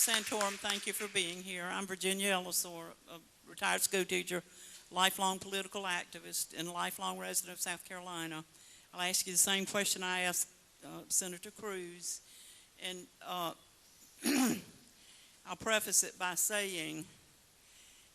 Santorum, thank you for being here. I'm Virginia Ellisor, a retired school teacher, lifelong political activist, and lifelong resident of South Carolina. I'll ask you the same question I asked Senator Cruz, and I'll preface it by saying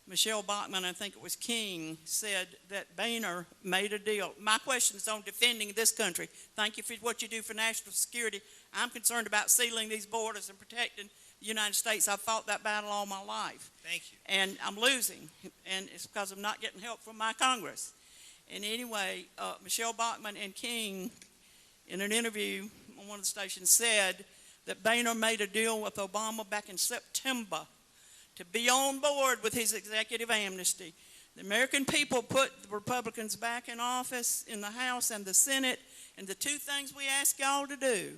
Michele Bachmann, I think it was King, said that Boehner made a deal. My question is on defending this country. Thank you for what you do for national security. I'm concerned about sealing these borders and protecting the United States. I've fought that battle all my life. Thank you. And I'm losing, and it's because I'm not getting help from my Congress. And anyway, Michele Bachmann and King, in an interview on one of the stations, said that Boehner made a deal with Obama back in September to be on board with his executive amnesty. The American people put the Republicans back in office in the House and the Senate, and the two things we asked y'all to do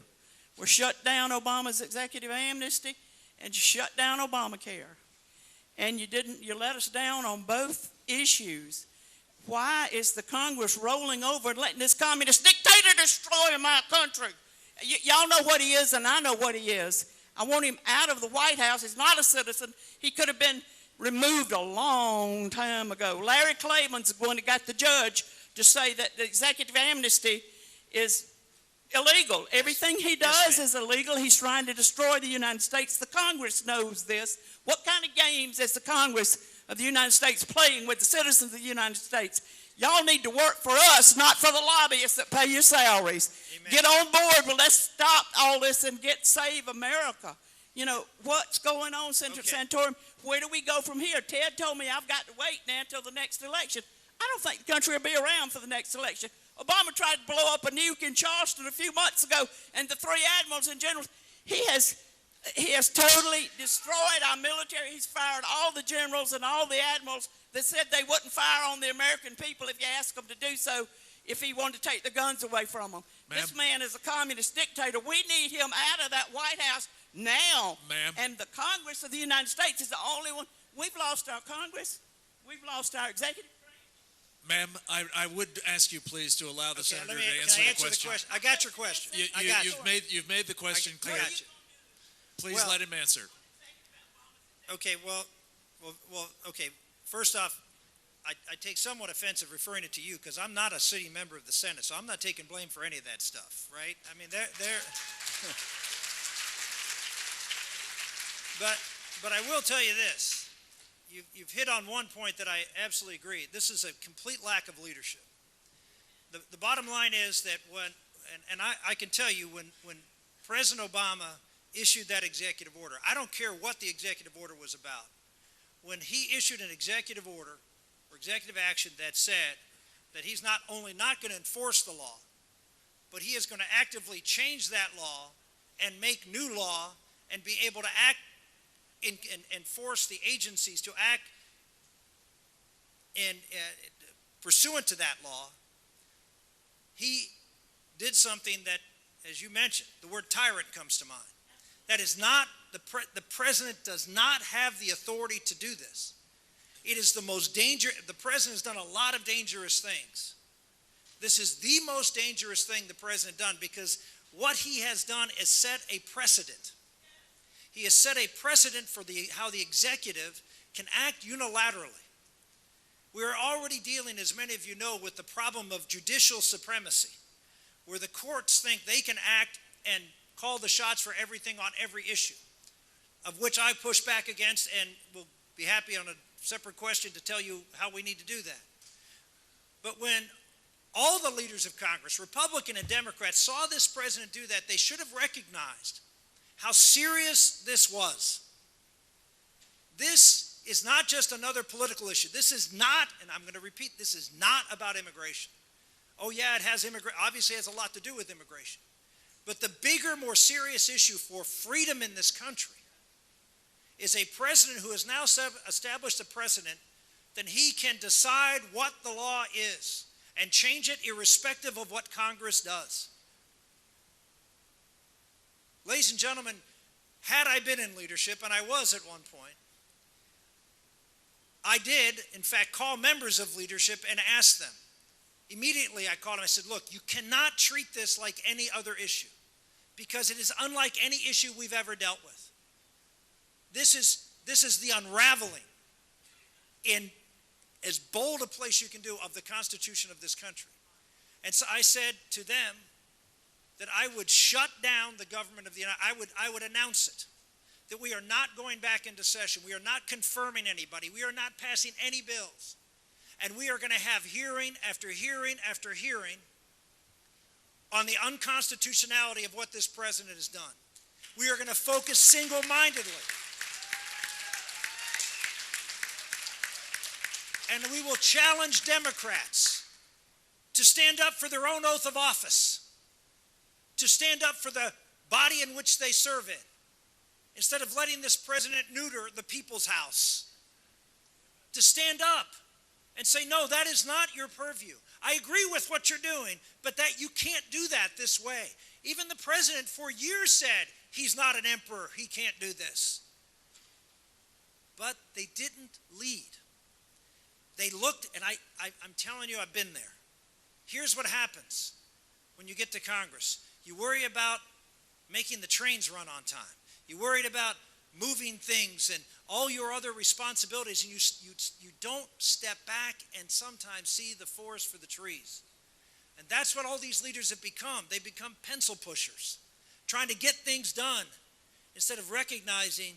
were shut down Obama's executive amnesty and shut down Obamacare. And you let us down on both issues. Why is the Congress rolling over and letting this communist dictator destroy my country? Y'all know what he is, and I know what he is. I want him out of the White House. He's not a citizen. He could have been removed a long time ago. Larry Clayman's the one that got the judge to say that the executive amnesty is illegal. Everything he does is illegal. He's trying to destroy the United States. The Congress knows this. What kind of games is the Congress of the United States playing with the citizens of the United States? Y'all need to work for us, not for the lobbyists that pay your salaries. Amen. Get on board, but let's stop all this and save America. You know, what's going on, Senator Santorum? Where do we go from here? Ted told me I've got to wait now until the next election. I don't think the country will be around for the next election. Obama tried to blow up a nuke in Charleston a few months ago, and the three admirals and generals, he has totally destroyed our military. He's fired all the generals and all the admirals that said they wouldn't fire on the American people if you asked them to do so if he wanted to take the guns away from them. This man is a communist dictator. We need him out of that White House now. And the Congress of the United States is the only one. We've lost our Congress. We've lost our executive branch. Ma'am, I would ask you please to allow the senator to answer the question. I got your question. You've made the question clear. Please let him answer. Okay, okay. First off, I take somewhat offensive referring it to you because I'm not a sitting member of the Senate, so I'm not taking blame for any of that stuff, right? I mean, but I will tell you this. You've hit on one point that I absolutely agree. This is a complete lack of leadership. The bottom line is that I can tell you when President Obama issued that executive order, I don't care what the executive order was about. When he issued an executive order or executive action that said that he's not only not going to enforce the law, but he is going to actively change that law and make new law and be able to act and force the agencies to act pursuant to that law, he did something that, as you mentioned, the word tyrant comes to mind. That is not, the president does not have the authority to do this. It is the most dangerous, the president has done a lot of dangerous things. This is the most dangerous thing the president done because what he has done is set a precedent. He has set a precedent for how the executive can act unilaterally. We are already dealing, as many of you know, with the problem of judicial supremacy, where the courts think they can act and call the shots for everything on every issue, of which I push back against and will be happy on a separate question to tell you how we need to do that. But when all the leaders of Congress, Republican and Democrat, saw this president do that, they should have recognized how serious this was. This is not just another political issue. This is not, and I'm going to repeat, this is not about immigration. Oh yeah, it has obviously has a lot to do with immigration. But the bigger, more serious issue for freedom in this country is a president who has now established a precedent that he can decide what the law is and change it irrespective of what Congress does. Ladies and gentlemen, had I been in leadership, and I was at one point, I did, in fact, call members of leadership and ask them. Immediately I called them, I said, look, you cannot treat this like any other issue because it is unlike any issue we've ever dealt with. this is the unraveling in as bold a place you can do of the Constitution of this country. And so I said to them that I would shut down the government of the United States. I would announce it, that we are not going back into session. We are not confirming anybody. We are not passing any bills. And we are going to have hearing after hearing after hearing on the unconstitutionality of what this president has done. We are going to focus single-mindedly. And we will challenge Democrats to stand up for their own oath of office, to stand up for the body in which they serve in, instead of letting this president neuter the people's house, to stand up and say, no, that is not your purview. I agree with what you're doing, but that you can't do that this way. Even the president for years said, he's not an emperor, he can't do this. But they didn't lead. They looked, and I'm telling you, I've been there. Here's what happens when you get to Congress. You worry about making the trains run on time. You're worried about moving things and all your other responsibilities, and you don't step back and sometimes see the forest for the trees. And that's what all these leaders have become. They become pencil pushers, trying to get things done instead of recognizing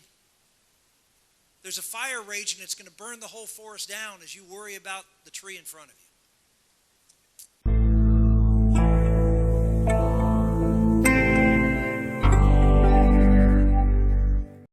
there's a fire raging that's going to burn the whole forest down as you worry about the tree in front of you.